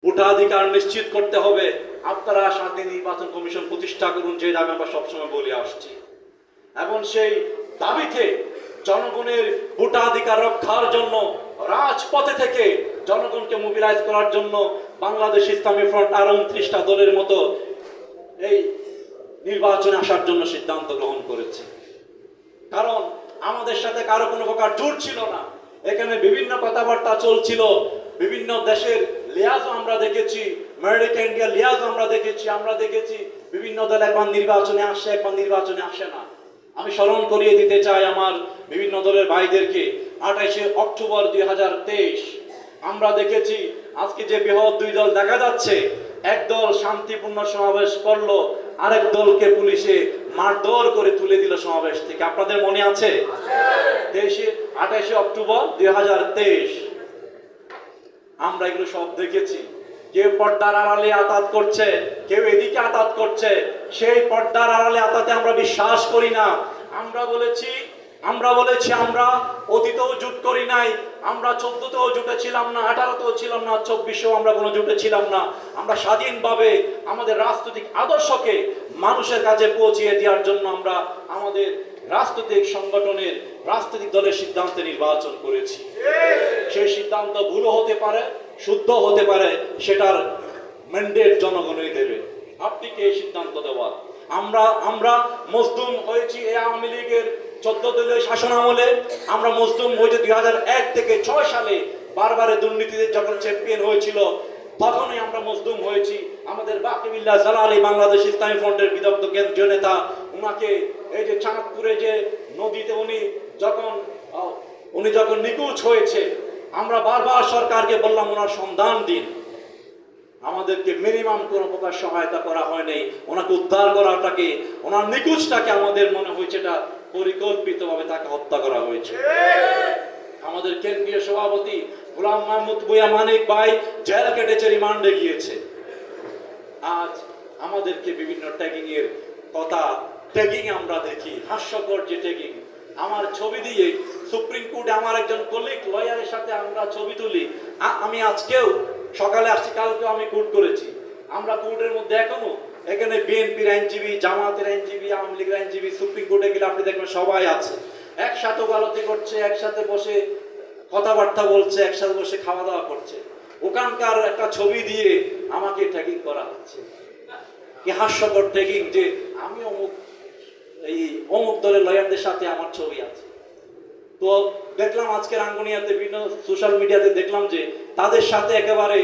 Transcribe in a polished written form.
ভোটাধিকার নিশ্চিত করতে হবে। আপনারা শান্তি নির্বাচন কমিশন প্রতিষ্ঠা করুন, যে দাবি আমরা সবসময় বলে আসছি। এবং সেই দাবিতে জনগণের ভোটাধিকার রক্ষার জন্য রাজপথে থেকে জনগণকে মোবিলাইজ করার জন্য বাংলাদেশ ইসলামী ফ্রন্ট আর 29টা দলের মতো এই নির্বাচনে আসার জন্য সিদ্ধান্ত গ্রহণ করেছে। কারণ আমাদের সাথে কারো কোনো প্রকার জোর ছিল না। এখানে বিভিন্ন কথাবার্তা চলছিল, বিভিন্ন দেশের লিয়াজও আমরা দেখেছি, আমেরিকা ইন্ডিয়া লিয়াজও আমরা দেখেছি বিভিন্ন দল একবার নির্বাচনে আসে, একবার নির্বাচনে আসে না। আমি স্মরণ করিয়ে দিতে চাই আমার বিভিন্ন দলের ভাইদেরকে, 28শে অক্টোবর 2023 আমরা দেখেছি আজকে যে বৃহৎ দুই দল দেখা যাচ্ছে, এক দল শান্তিপূর্ণ সমাবেশ করলো, আরেক দলকে পুলিশে মারধর করে তুলে দিল সমাবেশ থেকে। আপনাদের মনে আছে? 28শে অক্টোবর 2023 আমরা এগুলো সব দেখেছি। কেউ পর্দার আড়ালে আতাত করছে, কেউ এদিকে আতাত করছে। সেই পর্দার আড়ালে আতাতে আমরা বিশ্বাস করি না। আমরা বলেছি আমরা অতীতেও জুট করি নাই, আমরা 14তেও জুটে ছিলাম না, 18তেও ছিলাম না, 24এও আমরা কোনো জুটে ছিলাম না। আমরা স্বাধীনভাবে আমাদের রাজনৈতিক আদর্শকে মানুষের কাছে পৌঁছিয়ে দেওয়ার জন্য আমরা আমাদের রাজনৈতিক সংগঠনের রাজনৈতিক দলের সিদ্ধান্তে নির্বাচন করেছি। সেই সিদ্ধান্ত ভুলও হতে পারে, শুদ্ধ হতে পারে, সেটার ম্যান্ডেট জনগণই দেবে। আপনি কে সিদ্ধান্ত দেওয়ার? আমরা মজলুম হয়েছি এই আওয়ামী লীগের 14 দলীয় শাসন আমলে। আমরা মজলুম হয়েছি 2001 থেকে 6 সালে বারবারে দুর্নীতিতে যখন চ্যাম্পিয়ন হয়েছিল, তখনই আমরা মজলুম হয়েছি। আমাদের বাকিবিল্লাহ জালালি বাংলাদেশ ইসলামী ফ্রন্টের বিদগ্ধ কেন্দ্রীয় নেতা, উনাকে এই যে চাঁদপুরে যে নদীতে উনি যখন নিখোঁজ হয়েছে, আমরা বারবার সরকারকে বললাম ওনার সন্ধান দিন। আমাদেরকে মিনিমাম কোনো প্রকার সহায়তা করা হয়নি। ওনাকে উদ্ধার করাটাকে, ওনার নিখোঁজটাকে আমাদের মনে হয়েছে এটা পরিকল্পিতভাবে তাকে হত্যা করা হয়েছে। আমাদের কেন্দ্রীয় সভাপতি গোলাম মাহমুদ ভূঁইয়া মানিক ভাই জেল কেটেছে, রিমান্ডে গিয়েছে। আজ আমাদেরকে বিভিন্ন ট্যাগিং এর কথা, ট্যাগিং আমরা দেখি, হাস্যকর যে ট্যাগিং। আমার ছবি দিয়ে সুপ্রিম কোর্টে আমার একজন কলিগ লয়ারের সাথে আমরা ছবি তুলি। আমি আজকেও সকালে আসছি, কালকেও আমি কোর্ট করেছি। আমরা কোর্টের মধ্যে এখনো এখানে বিএনপির আইনজীবী, জামাতের আইনজীবী, আওয়ামী লীগের আইনজীবী, সুপ্রিম কোর্টে গেলে আপনি দেখবেন সবাই আছে, একসাথে ওকালতি করছে, একসাথে বসে কথাবার্তা বলছে, একসাথে বসে খাওয়া দাওয়া করছে। ওখানকার একটা ছবি দিয়ে আমাকে ট্যাগিং করা হচ্ছে। কি হাস্যকর ট্যাগিং যে আমি অমুক দলের লয়ারদের সাথে আমার ছবি আছে। তো দেখলাম আজকে রাঙ্গুনিয়াতে বিভিন্ন সোশ্যাল মিডিয়াতে দেখলাম যে তাদের সাথে একেবারে